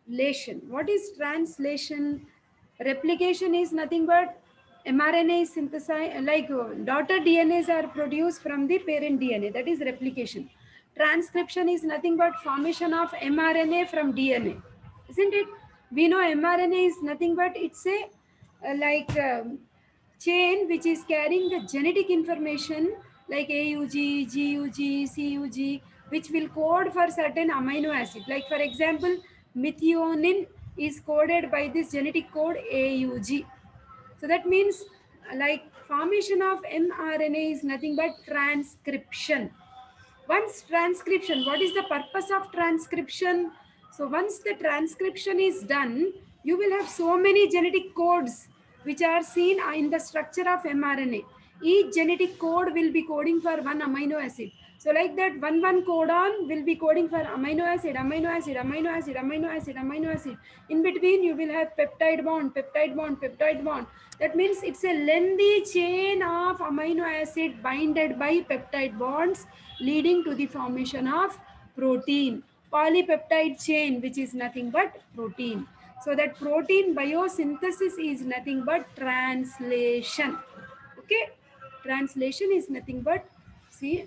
What is translation? Replication is nothing but mRNA is synthesized, like daughter DNAs are produced from the parent DNA. That is replication. Transcription is nothing but formation of mRNA from DNA, isn't it? We know mRNA is nothing but it's a like chain which is carrying the genetic information like AUG, GUG, CUG, which will code for certain amino acid. Like for example, methionine is coded by this genetic code AUG. So that means like formation of mRNA is nothing but transcription. Once transcription, what is the purpose of transcription? So once the transcription is done, you will have so many genetic codes which are seen in the structure of mRNA. Each genetic code will be coding for one amino acid. So like that, one codon will be coding for amino acid, amino acid, amino acid, amino acid, amino acid. In between, you will have peptide bond, peptide bond, peptide bond. That means it's a lengthy chain of amino acid binded by peptide bonds, leading to the formation of protein. Polypeptide chain, which is nothing but protein. So that protein biosynthesis is nothing but translation. Okay, translation is nothing but, see,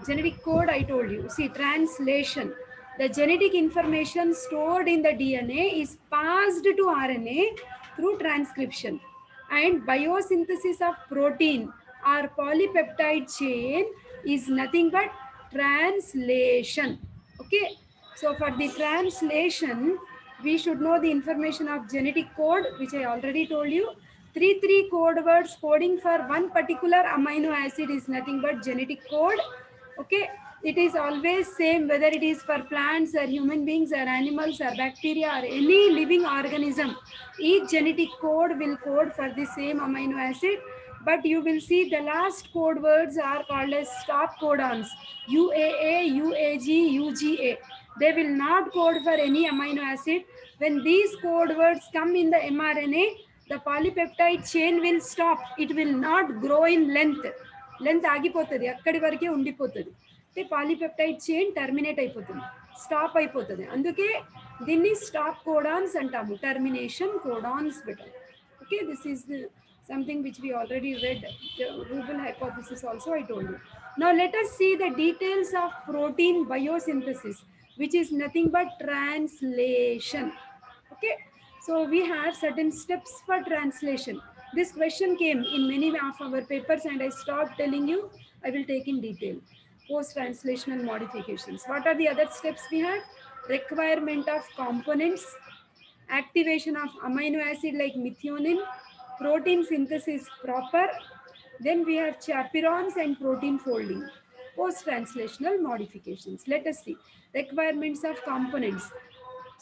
genetic code I told you. See, translation. The genetic information stored in the DNA is passed to RNA through transcription. And biosynthesis of protein or polypeptide chain is nothing but translation. Okay. So for the translation, we should know the information of genetic code, which I already told you. Three code words coding for one particular amino acid is nothing but genetic code. Okay, it is always same whether it is for plants or human beings or animals or bacteria or any living organism. Each genetic code will code for the same amino acid, but you will see the last code words are called as stop codons: UAA, UAG, UGA. They will not code for any amino acid. When these code words come in the mRNA, the polypeptide chain will stop. It will not grow in length. Length ఆగిపోతుంది, అక్కడి వరకే ఉండిపోతుంది. అంటే polypeptide chain terminate అయిపోతుంది, stop అయిపోతుంది. అందుకే దీన్ని stop codons అంటాము, termination codons better. Okay, this is the something which we already read, the Rubel hypothesis also I told you. Now let us see the details of protein biosynthesis, which is nothing but translation. Okay, so we have certain steps for translation. This question came in many of our papers and I stopped telling you. I will take in detail. Post translational modifications. What are the other steps we have? Requirement of components, activation of amino acid like methionine, protein synthesis proper. Then we have chaperones and protein folding. Post translational modifications. Let us see. Requirements of components.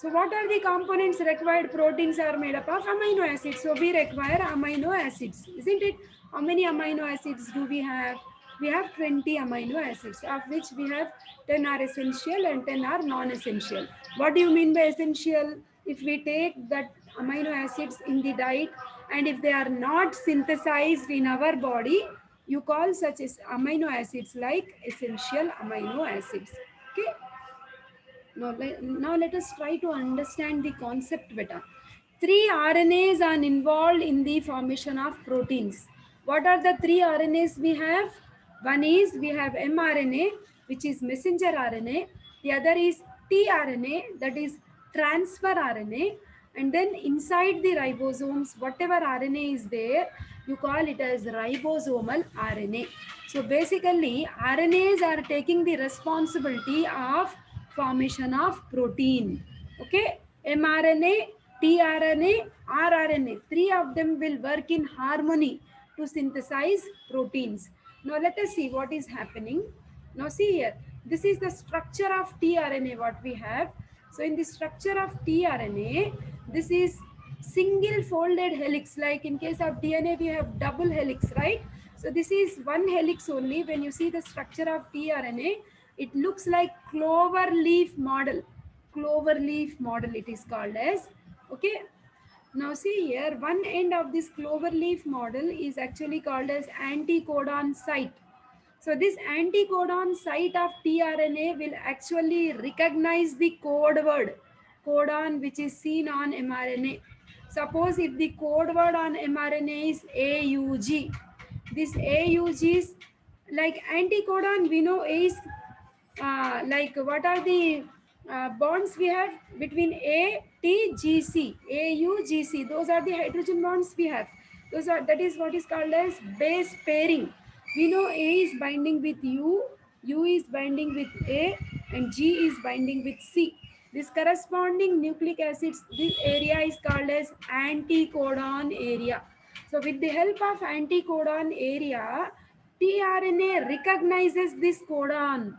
So what are the components required? Proteins are made up of amino acids. So we require amino acids, isn't it? How many amino acids do we have? We have 20 amino acids, of which we have 10 are essential and 10 are non-essential. What do you mean by essential? If we take that amino acids in the diet and if they are not synthesized in our body, you call such as amino acids like essential amino acids. Okay. Now let us try to understand the concept better. Three RNAs are involved in the formation of proteins. What are the three RNAs we have? One is we have mRNA, which is messenger RNA. The other is tRNA, that is transfer RNA. And then inside the ribosomes, whatever RNA is there, you call it as ribosomal RNA. So basically, RNAs are taking the responsibility of formation of protein. Okay, mRNA, tRNA, rRNA, three of them will work in harmony to synthesize proteins. Now let us see what is happening. Now see here, this is the structure of tRNA what we have. So in the structure of tRNA, this is single folded helix. Like in case of DNA, we have double helix, right? So this is one helix only. When you see the structure of tRNA, it looks like clover leaf model. Clover leaf model it is called as. Okay. Now see here, one end of this clover leaf model is actually called as anticodon site. So this anticodon site of tRNA will actually recognize the code word. codon which is seen on mRNA. Suppose if the code word on mRNA is AUG, this AUG is like anticodon. We know A is like what are the bonds we have between A, T, G, C, A, U, G, C. Those are the hydrogen bonds we have. Those are, that is what is called as base pairing. We know A is binding with U is binding with A, and G is binding with C. This corresponding nucleic acids, this area is called as anticodon area. So with the help of anticodon area, tRNA recognizes this codon,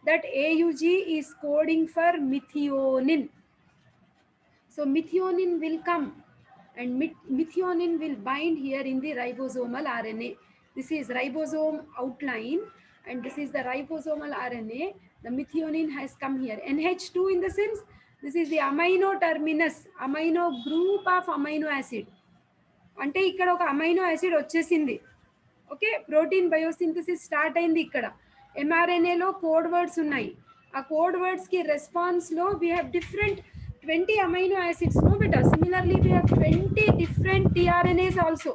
that AUG is coding for methionine. So methionine will come, and methionine will bind here in the ribosomal RNA. This is ribosome outline, and this is the ribosomal RNA. The methionine has come here. NH2 in the sense, this is the amino terminus, amino group of amino acid. అంటే ఇక్కడ ఒక amino acid వచ్చేసింది. Okay, protein biosynthesis start అయింది. ఇక్కడ ఎంఆర్ఎన్ఏలో code words ఉన్నాయి. ఆ కోడ్ వర్డ్స్కి రెస్పాన్స్లో we have different 20 amino acids. No beta, similarly we have 20 different tRNAs also.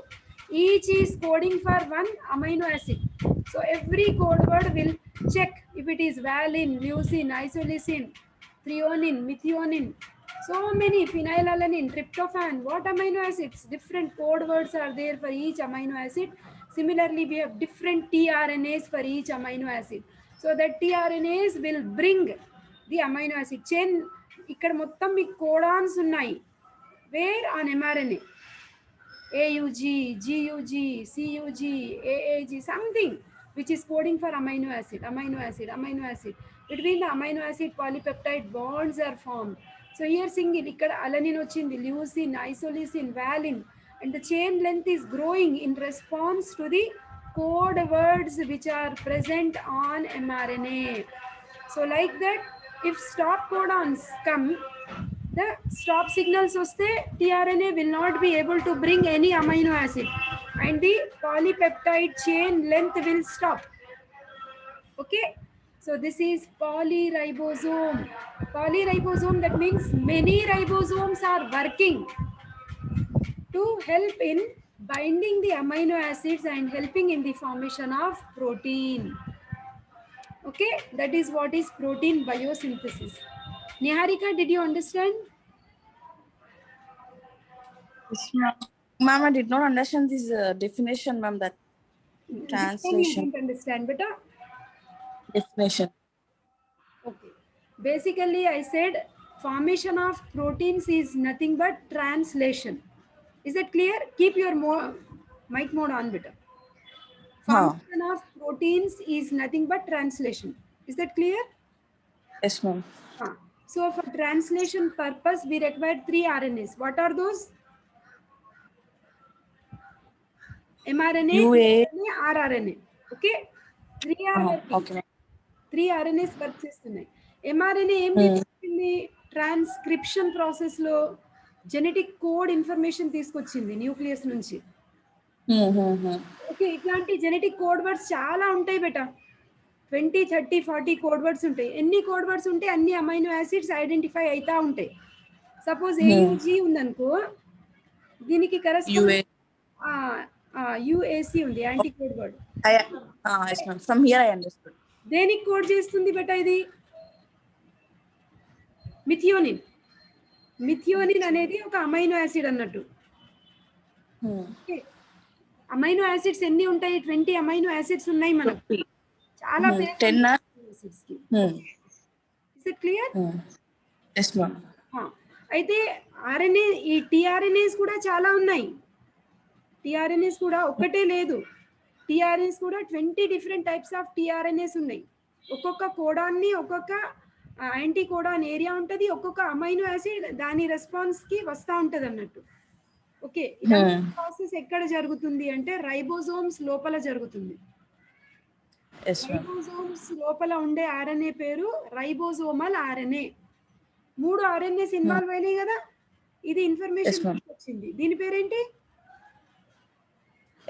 Each is coding for one amino acid. So every code word will check if it is valine, leucine, isoleucine, threonine, methionine, so many, phenylalanine, tryptophan, what amino acids, different code words are there for each amino acid. Similarly, we have different tRNAs for each amino acid. So that tRNAs will bring the amino acid chain. ఇక్కడ మొత్తం మీకు codons ఉన్నాయి. Where on mRNA, AUG, GUG, CUG, AAG, something which is coding for amino acid, amino acid, amino acid. Between the amino acid polypeptide bonds are formed. So here single, ఇక్కడ alanine వచ్చింది, leucine, isoleucine, valine, and the chain length is growing in response to the code words which are present on mRNA. So like that, if stop codons come, the stop signals vaste tRNA will not be able to bring any amino acid, and the polypeptide chain length will stop. Okay, so this is polyribosome. Polyribosome, that means many ribosomes are working to help in binding the amino acids and helping in the formation of protein. Okay, that is what is protein biosynthesis. Niharika, did you understand? Yes, ma'am, I did not understand this definition, ma'am, that translation. You didn't understand, beta? Definition. Okay. Basically, I said formation of proteins is nothing but translation. Is that clear? Keep your mic mode on, beta. Formation of proteins is nothing but translation. Is that clear? Yes, ma'am. So for translation purpose, we require 3 RNAs. What are those? mRNA, tRNA, rRNA. Okay? 3 are working. Okay. 3 RNAs work చేస్తున్నాయి. mRNA ఏం చేస్తుంది? Transcription ప్రాసెస్లో genetic code information తీసుకొచ్చింది nucleus నుంచి. Okay, ఇట్లాంటి genetic code words చాలా ఉంటాయి బేటా. 20, 30, 40 code words ఉంటాయి. ఎన్ని కోడ్ వర్డ్స్ ఉంటే అన్ని అమైనో యాసిడ్స్ ఐడెంటిఫై అవుతా ఉంటాయి. సపోజ్ AUG ఉందనుకో, దీనికి కరెస్పాండ్ UAC ఉంది, anti code word. Yes, ma'am. From here I understood. దేనికి కోడ్ చేస్తుంది బేటా? ఇది మిథియోనిన్. మిథియోనిన్ అనేది ఒక అమైనో యాసిడ్ అన్నట్టు. అమైనో యాసిడ్స్ ఎన్ని ఉంటాయి? 20 అమైనో యాసిడ్స్ ఉన్నాయి మనకు. చాలా 10 యాసిడ్స్ కి. Is it clear? yes ma'am. అయితే ఆర్ఎన్ఏ, ఈ టిఆర్ఎన్ఏస్ కూడా చాలా ఉన్నాయి. టిఆర్ఎన్ఏస్ కూడా ఒకటే లేదు. టిఆర్ఎన్ఏస్ కూడా 20 డిఫరెంట్ టైప్స్ ఆఫ్ టిఆర్ఎన్ఏస్ ఉన్నాయి. ఒక్కొక్క కోడాన్ని, ఒక్కొక్క యాంటీ కోడాన్ ఏరియా ఉంటుంది, ఒక్కొక్క అమైనో యాసిడ్ దాని రెస్పాన్స్ కి వస్తూ ఉంటుంది అన్నట్టు. ఓకే, ఇలాంటి ప్రాసెస్ ఎక్కడ జరుగుతుంది అంటే రైబోజోమ్స్ లోపల జరుగుతుంది. రైబోజోమ్స్ లోపల ఉండే ఆర్ఎన్ఏ పేరు రైబోజోమల్ ఆర్ఎన్ఏ. 3 ఆర్ఎన్ఏస్ ఇన్వాల్వ్ అయినాయి కదా, ఇది ఇన్ఫర్మేషన్ వచ్చింది. దీని పేరేంటి?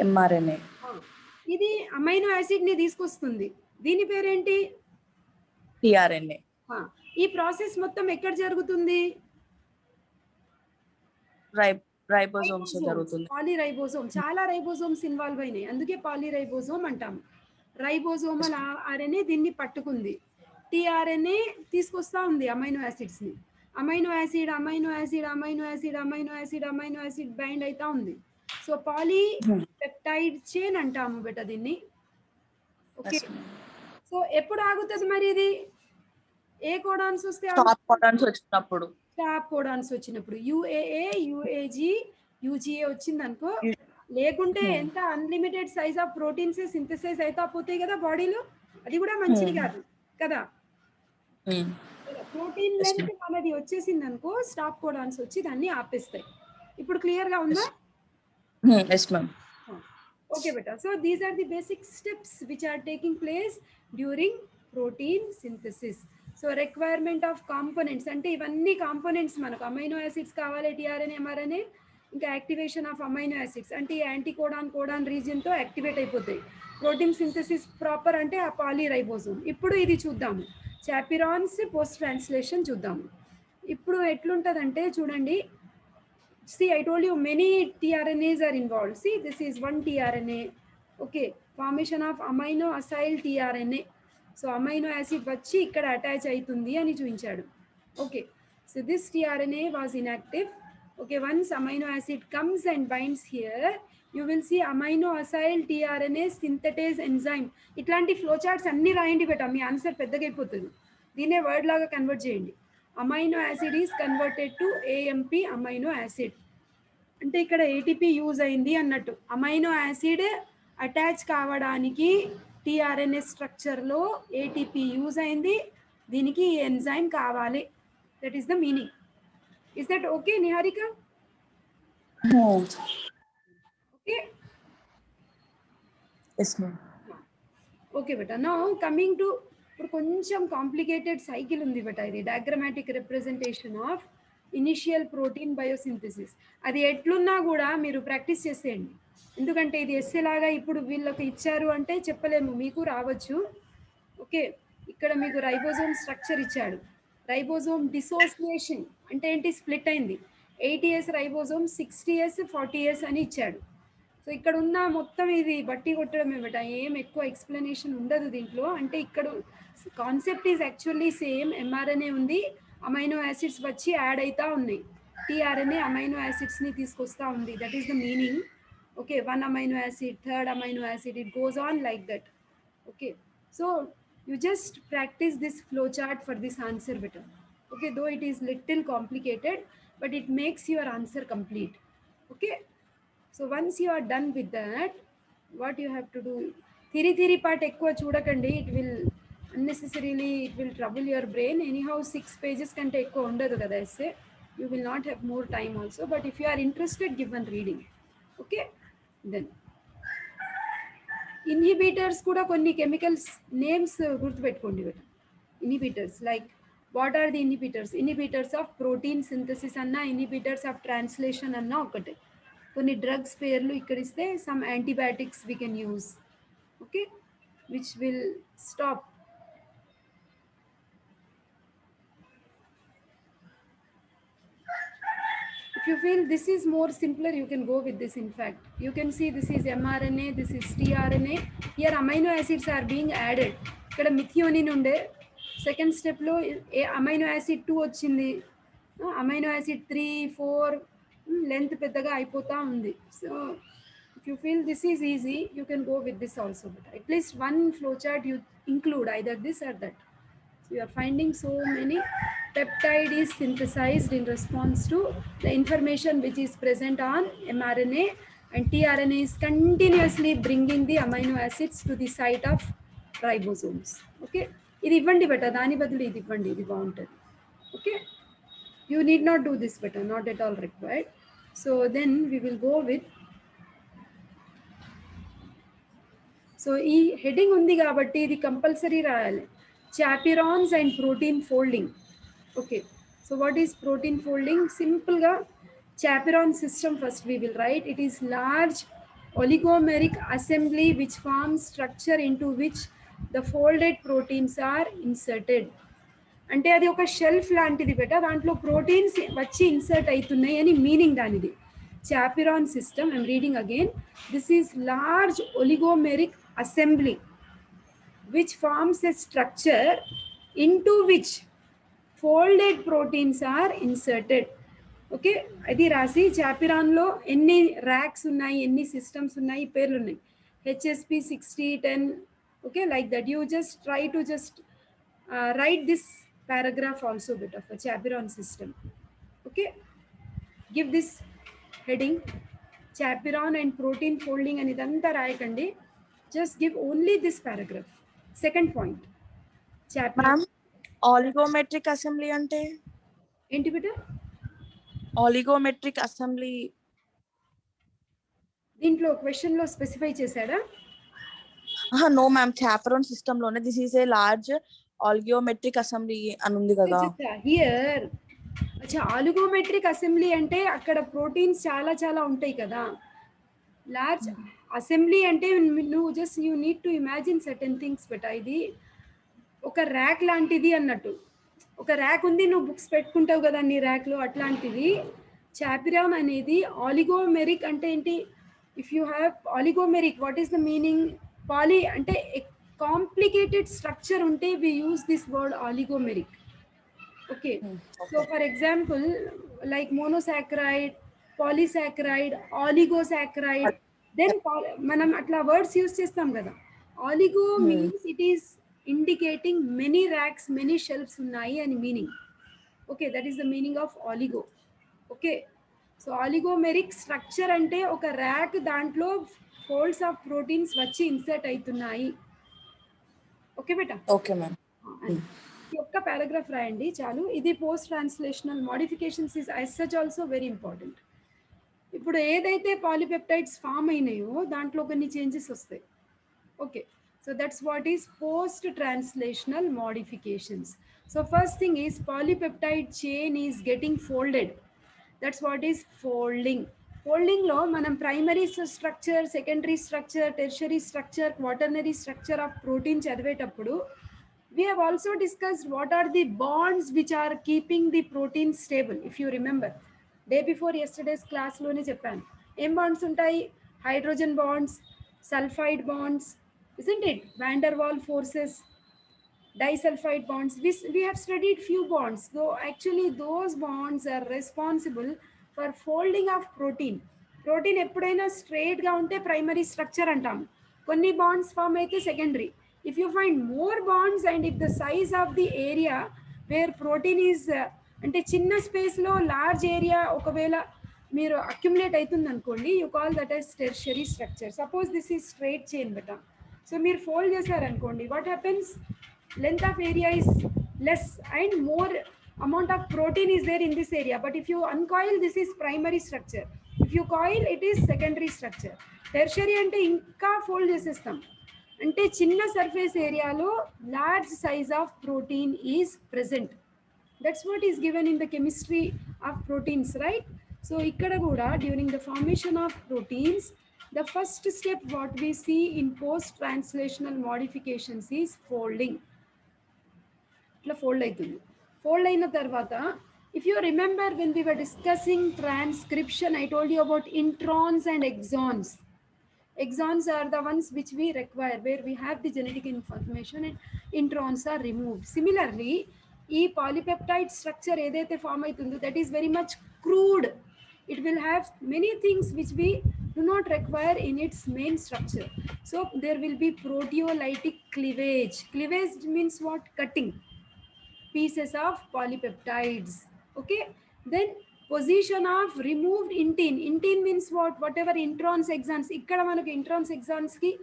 mRNA. ఇది అమైనో యాసిడ్ ని తీసుకొస్తుంది. దీని పేరేంటి? tRNA. ఈ ప్రాసెస్ మొత్తం ఎక్కడ జరుగుతుంది? రైబోజోమ్స్ జరుగుతుంది. పాలీరైబోజోమ్, చాలా రైబోజోమ్స్ ఇన్వాల్వ్ అయినాయి, అందుకే పాలీరైబోజోమ్ అంటాము. రైబోజోమల్ ఆర్ఎన్ఏ దీన్ని పట్టుకుంది, టీఆర్ఎన్ఏ తీసుకొస్తా ఉంది అమైనో యాసిడ్స్ని. Amino acid amino acid amino acid amino acid amino acid bind అవుతా ఉంది. సో పాలీపెప్టైడ్ చైన్ అంటాము బెట దీన్ని. ఓకే, సో ఎప్పుడు ఆగుతుంది మరి ఇది? ఏ కోడాన్స్ వస్తే స్టాప్ కోడాన్స్ వచ్చినప్పుడు, స్టాప్ కోడాన్స్ వచ్చినప్పుడు, యుఏఏ యుఏజీ యూజీఏ వచ్చింది అనుకో, లేకుంటే ఎంత unlimited size of proteins synthesise అయితే పోతాయి కదా బాడీలో, అది కూడా మంచిది కాదు కదా. ప్రోటీన్ లెంత్ మనది వచ్చేసింది అనుకో, స్టాప్ కోడాన్స్ వచ్చి దాన్ని ఆపేస్తాయి. ఇప్పుడు క్లియర్ గా ఉందా? Yes ma'am. Okay beta, so these are the basic steps which are taking place during protein synthesis. So requirement of components అంటే ఇవన్నీ కాంపోనెంట్స్ మనకు అమైనో యాసిడ్స్ కావాలి, టీఆర్ఎన్ఏ ఎంఆర్ఎన్ఏ, ఇంకా యాక్టివేషన్ ఆఫ్ అమైనో యాసిడ్స్ అంటే anti codon codon రీజియన్తో activate అయిపోతాయి. Protein synthesis proper అంటే ఆ పాలీరైబోజోమ్. ఇప్పుడు ఇది చూద్దాము, చాపిరాన్స్ పోస్ట్ ట్రాన్స్లేషన్ చూద్దాము. ఇప్పుడు ఎట్లుంటుందంటే చూడండి, see I told you many tRNAs are involved. See, this is one tRNA. Okay, formation of amino acyl tRNA. So amino acid వచ్చి ఇక్కడ అటాచ్ అవుతుంది అని చూపించాడు. Okay, so this tRNA was inactive. Okay, once amino acid comes and binds here, you will see amino acyl tRNA synthetase enzyme. ఇట్లాంటి flow charts అన్ని రాయండి బెట, మీ ఆన్సర్ పెద్దగా అయిపోతుంది. దీనే వర్డ్ లాగా కన్వర్ట్ చేయండి. Amino acid is converted to AMP amino acid అంటే ఇక్కడ ఏటీపీ యూజ్ అయింది అన్నట్టు. అమైనో యాసిడ్ అటాచ్ కావడానికి టీఆర్ఎన్ఏ స్ట్రక్చర్లో ఏటీపీ యూజ్ అయింది, దీనికి ఎంజైమ్ కావాలి. That is the meaning. Is that okay Niharika? Okay, yes ma'am. Okay బెట. నౌ కమింగ్ టు, ఇప్పుడు కొంచెం కాంప్లికేటెడ్ సైకిల్ ఉంది బెట, ఇది diagrammatic representation of initial protein biosynthesis. అది ఎట్లున్నా కూడా మీరు ప్రాక్టీస్ చేసేయండి, ఎందుకంటే ఇది ఎస్సే లాగా ఇప్పుడు వీళ్ళకి ఇచ్చారు అంటే చెప్పలేము, మీకు రావచ్చు. ఓకే, ఇక్కడ మీకు రైబోజోమ్ స్ట్రక్చర్ ఇచ్చాడు, రైబోజోమ్ డిసోసియేషన్ అంటే ఏంటి, స్ప్లిట్ అయింది. 80S రైబోజోమ్, 60S 40S అని ఇచ్చాడు. సో ఇక్కడ ఉన్న మొత్తం ఇది బట్టి కొట్టడమే బెట, ఏం ఎక్కువ ఎక్స్ప్లెనేషన్ ఉండదు దీంట్లో. అంటే ఇక్కడ concept is actually same, mRNA ఉంది, అమైనో యాసిడ్స్ వచ్చి యాడ్ అవుతా ఉన్నాయి, టీఆర్ఎన్ఏ అమైనో యాసిడ్స్ని తీసుకొస్తా ఉంది. That is the meaning. Okay, 1 amino acid, 3rd amino acid, it goes on like that. Okay, so you just practice this flow chart for this answer better. Okay, though it is little complicated but it makes your answer complete. Okay, so once you are done with that, what you have to do, theory part ఎక్కువ చూడకండి, it will unnecessarily it will trouble your brain. Anyhow 6 pages కంటే ఎక్కువ ఉండదు కదా essay, you will not have more time also, but if you are interested, give one reading. Okay, then inhibitors కూడా కొన్ని chemicals names గుర్తుపెట్టుకోండి but. Inhibitors like what are the inhibitors? Inhibitors of protein synthesis అన్నా, inhibitors of translation అన్నా ఒకటే. కొన్ని drugs పేర్లు ఇక్కడ ఇస్తే, some antibiotics we can use. Okay, which will stop. If you feel this is more simpler, you can go with this. In fact, you can see this is mRNA, this is tRNA. Here amino acids are being added. ఇక్కడ methionine ఉండే, second స్టెప్లో amino acid 2 వచ్చింది, amino acid 3, 4, length పెద్దగా అయిపోతూ ఉంది. So if you feel this is easy, you can go with this also. But at least one flow chart you include either this or that. So you are finding so many. Peptide is synthesized in response to the information which is present on mRNA, and tRNA is continuously bringing the amino acids to the site of ribosomes. Okay, ఇది ఇవ్వండి better, దాని బదులు ఇది ఇవ్వండి, ఇది బాగుంటుంది. Okay, you need not do this better, not at all required. So then we will go with, so ఈ heading ఉంది కాబట్టి ఇది కంపల్సరీ రాయాలి, chaperones and protein folding. Okay, so what is protein folding? Simple ga chaperone system first we will write. It is large oligomeric assembly which forms structure into which the folded proteins are inserted. అంటే అది ఒక shelf లాంటిది బేట, దాంట్లో proteins వచ్చి insert అవుతున్నాయి అని meaning దానిది. Chaperone system, I'm reading again, this is large oligomeric assembly which forms a structure into which folded proteins are inserted. Okay, అది రాసి చాపిరాన్లో ఎన్ని ర్యాక్స్ ఉన్నాయి, ఎన్ని సిస్టమ్స్ ఉన్నాయి, పేర్లు ఉన్నాయి, HSP 6010. Okay, like that you just try to just write this paragraph also bit of a chaperone system. Okay, give this heading chaperone and protein folding and idanta raayakandi, just give only this paragraph. Second point, chaperone. Ma'am oligometric assembly అంటే ఏంటి బిడ్డ? Oligometric assembly దీంట్లో question లో specify చేశాడా? No ma'am, chaperone system లోనే this is a large oligometric assembly అని ఉంది కదా. హియర్ అచ్చా, ఆలిగోమెట్రిక్ అసెంబ్లీ అంటే అక్కడ ప్రోటీన్స్ చాలా చాలా ఉంటాయి కదా. లార్జ్ అసెంబ్లీ అంటే నువ్వు just you need to imagine certain things but ఇది ఒక ర్యాక్ లాంటిది అన్నట్టు. ఒక ర్యాక్ ఉంది, నువ్వు బుక్స్ పెట్టుకుంటావు కదా నీ ర్యాక్లో, అట్లాంటిది చాపిరాన్ అనేది. ఆలిగోమెరిక్ అంటే ఏంటి? If you have oligomeric, what is the meaning? Poly అంటే కాంప్లికేటెడ్ స్ట్రక్చర్ ఉంటే we use this word oligomeric. Okay, so for example like monosaccharide, polysaccharide, oligosaccharide, then మనం అట్లా వర్డ్స్ యూస్ చేస్తాం కదా. Oligo means it is indicating many racks, many shelves ఉన్నాయి అని meaning. Okay, that is the meaning of oligo. Okay, so oligomeric structure అంటే ఒక rack, దాంట్లో folds of proteins వచ్చి ఇన్సర్ట్ అవుతున్నాయి. ఓకే బేటా? Okay ma'am. ఈ ఒక్క పారాగ్రాఫ్ రాయండి చాలు. ఇది post translational modifications is as such also very important. ఇప్పుడు ఏదైతే పాలిపెప్టైడ్స్ ఫామ్ అయినాయో దాంట్లో కొన్ని చేంజెస్ వస్తాయి. Okay, so that's what is post translational modifications. So first thing is polypeptide chain is getting folded. That's what is folding. Folding lo manam primary structure, secondary structure, tertiary structure, quaternary structure of protein chadivetappudu we have also discussed what are the bonds which are keeping the protein stable. If you remember, day before yesterday's class lone cheppanu em bonds untayi, hydrogen bonds, sulfide bonds, isn't it? Van der Waal forces, disulfide bonds. We have studied few bonds, though actually those bonds are responsible for folding of protein. Protein eppudaina straight ga unte primary structure antam, konni bonds form aithe secondary. If you find more bonds and if the size of the area where protein is ante chinna space lo large area okavela మీరు accumulate అవుతుంది అనుకోండి, you call that as tertiary structure. Suppose this is straight chain beta. So మీరు fold చేశారనుకోండి, what happens? Length of area is less and more amount of protein is there in this area. But if you uncoil, this is primary structure. If you coil, it is secondary structure. Tertiary అంటే ఇంకా fold చేసేస్తాం, అంటే చిన్న surface ఏరియాలో large size of protein is present. That's what is given in the chemistry of proteins, right? So ikkada kuda during the formation of proteins, the first step what we see in post translational modifications is folding. Itla fold aitundi. Fold aina tarvata, if you remember when we were discussing transcription, I told you about introns and exons. Exons are the ones which we require, where we have the genetic information, and introns are removed. Similarly, ఈ polypeptide structure ఏదైతే form అవుతుందో that is very much crude. It will have many things which we do not require in its main structure. So there will be proteolytic cleavage. Cleavage means what? Cutting pieces of polypeptides. Okay, then position of removed intine. Intine means what? Whatever introns, exons. Ikkada manaku introns, exons ki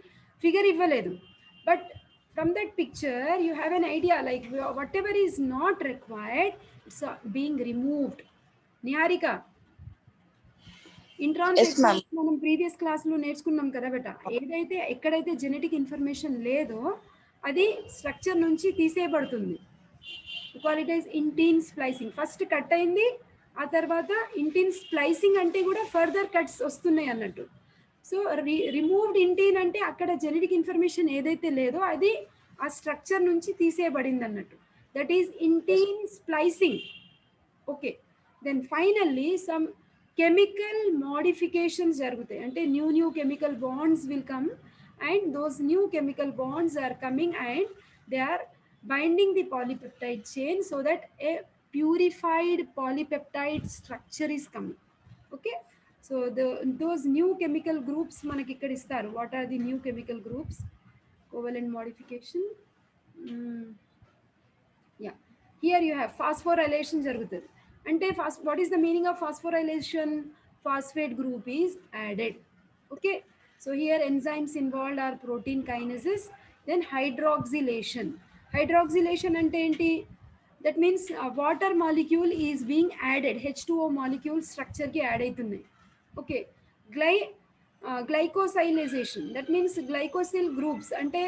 figure ivvaledu, but from that picture you have an idea, like whatever is not required, it's being removed. Niharika, introns exams మనం previous క్లాస్లో నేర్చుకున్నాం కదా బేట. ఏదైతే ఎక్కడైతే genetic information లేదో అది structure నుంచి తీసేయబడుతుంది. క్వాలిటైజ్ ఇంటీన్ స్ప్లైసింగ్. ఫస్ట్ కట్ అయింది, ఆ తర్వాత ఇంటీన్ స్ప్లైసింగ్ అంటే కూడా ఫర్దర్ కట్స్ వస్తున్నాయి అన్నట్టు. సో రిమూవ్డ్ ఇంటీన్ అంటే అక్కడ జెనెటిక్ ఇన్ఫర్మేషన్ ఏదైతే లేదో అది ఆ స్ట్రక్చర్ నుంచి తీసేయబడింది అన్నట్టు. that is intine splicing. Okay, then finally some chemical modifications jarugutayi, ante new chemical bonds will come, and those new chemical bonds are coming and they are binding the polypeptide chain so that a purified polypeptide structure is coming. Okay, so those new chemical groups manaki ikkada istaru. What are the new chemical groups? Covalent modification. Mm, yeah, here you have phosphorylation జరుగుతుంది. అంటే what is the meaning of phosphorylation? Phosphate group is added. Okay, so here enzymes involved are protein kinases. Then hydroxylation అంటే ఏంటి? That means water molecule is being added, H2O molecule structure కి add అవుతున్నాయి. Okay, glycosylation, that means glycosyl groups అంటే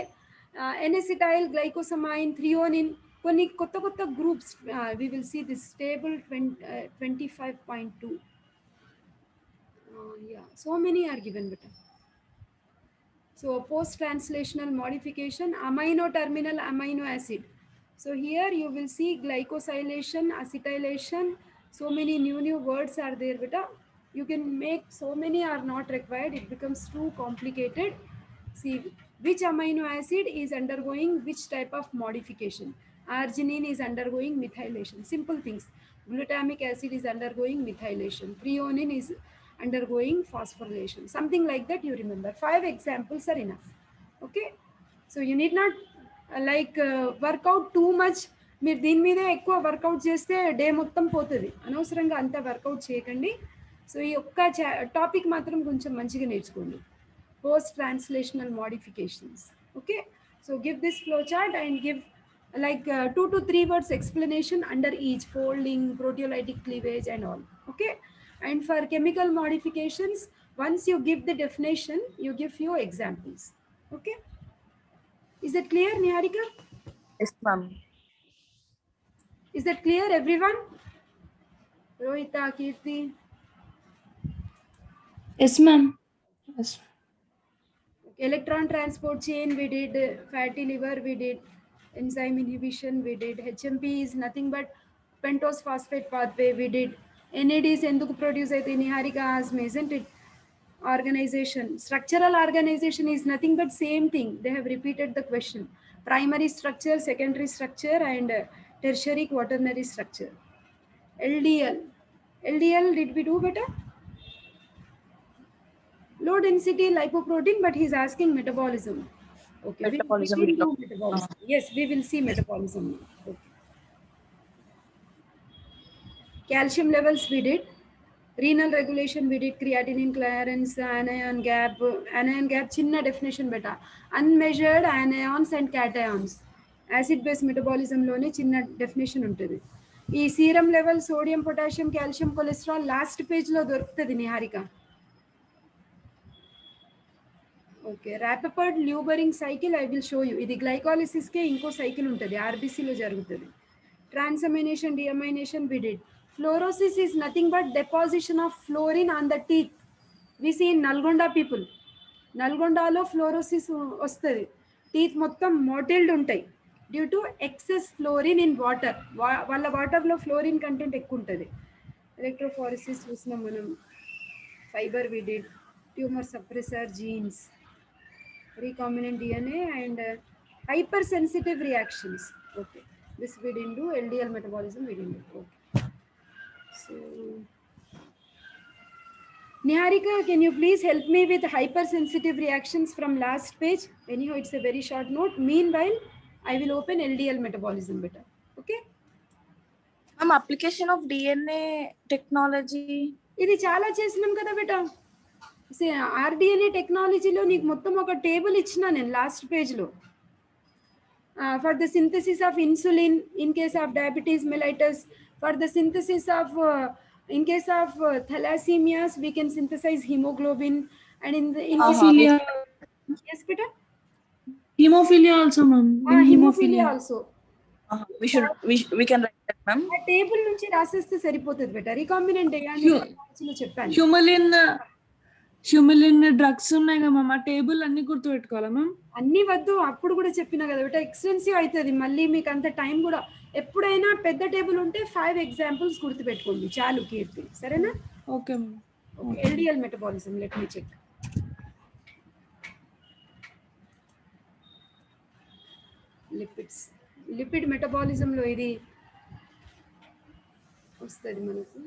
N-acetyl glycosamine, threonine, కొన్ని కొత్త కొత్త groups. We will see this table 25.2. Yeah, so many are given beta. So post-translational modification, amino terminal amino acid. So here you will see glycosylation, acetylation, so many new words are there beta. You can make, so many are not required, it becomes too complicated. See which amino acid is undergoing which type of modification. Arginine is undergoing methylation, simple things. Glutamic acid is undergoing methylation, threonine is undergoing phosphorylation, something like that. You remember 5 examples are enough. Okay, so you need not work out too much. మీరు దీని మీదే ఎక్కువ work out చేస్తే day మొత్తం పోతుంది, అనవసరంగా అంతా work out చేయకండి. సో ఈ ఒక్క టాపిక్ మాత్రం కొంచెం మంచిగా నేర్చుకోండి, post translational modifications. Okay, so give this flow chart and give like 2 to 3 words explanation under each: folding, proteolytic cleavage and all. Okay, and for chemical modifications, once you give the definition, you give few examples. Okay, is that clear, Niharika? Yes, ma'am. Is that clear, everyone? Rohita, Kirti? Yes, ma'am. Yes. Electron transport chain we did, fatty liver we did, enzyme inhibition we did, HMP is nothing but pentose phosphate pathway we did, NADs enduku produce aithe Niharika asked me, isn't it? Organization, structural organization is nothing but same thing, they have repeated the question: primary structure, secondary structure and tertiary quaternary structure. LDL did we do better? Low density lipoprotein, but he's asking metabolism. Okay, Metabolism we will do will metabolism. Yes, we will see metabolism. Okay. Calcium levels we did, renal regulation we did, creatinine clearance, anion gap chinna definition beta, unmeasured anions and cations, acid base metabolism lone chinna definition untadi. ఈ serum level, sodium, potassium, calcium, cholesterol last page లో దొరుకుతుంది Niharika. Okay, rapid Luebering cycle I will show you. ఇది గ్లైకాలిసిస్కే ఇంకో cycle ఉంటుంది, ఆర్బీసీలో జరుగుతుంది. Transamination, deamination we did. Fluorosis is nothing but deposition of fluorine on the teeth. We see in Nalgonda people, నల్గొండలో fluorosis వస్తుంది, టీత్ మొత్తం మోటిల్డ్ ఉంటాయి due to excess fluorine in water. వాళ్ళ వాటర్లో ఫ్లోరిన్ కంటెంట్ ఎక్కువ ఉంటుంది. ఎలక్ట్రోఫారెసిస్ చూసినాం మనం. Fibre we did. Tumour suppressor jeans, recombinant DNA and hypersensitive reactions. Okay, this we didn't do. LDL metabolism we didn't do. Okay, so Niharika, can you please help me with hypersensitive reactions from last page? Anyhow, it's a very short note. Meanwhile, I will open LDL metabolism better. Okay, ma'am, application of DNA technology. ఇది చాలా చేసినాం కదా బేటా. RDNA టెక్నాలజీలో నీకు మొత్తం ఒక table ఇచ్చిన నేను లాస్ట్ పేజ్లో. For the synthesis of insulin in case of diabetes mellitus, for the synthesis of in case of thalassemias we can synthesize hemoglobin, and in Hemophilia. yes beta, Hemophilia also, ma'am. In hemophilia also. We can write that, ma'am. ఆ table నుంచి రాసేస్తే సరిపోతుంది బేటా. Recombinant చెప్పాను. హ్యూమిలిన్ drugs ఉన్నాయి కదా ma'am, ఆ table అన్ని గుర్తుపెట్టుకోవాలా ma'am? అన్ని వద్దు, అప్పుడు కూడా చెప్పినా కదా బేటా, ఎక్స్టెన్సివ్ అవుతుంది మళ్ళీ మీకు అంత టైం కూడా. ఎప్పుడైనా పెద్ద టేబుల్ ఉంటే 5 ఎగ్జాంపుల్స్ గుర్తుపెట్టుకోండి చాలు కీర్తి, సరేనా? Okay ma'am. Okay, LDL metabolism let me check. Lipid మెటబాలిజంలో ఇది వస్తుంది మనకు.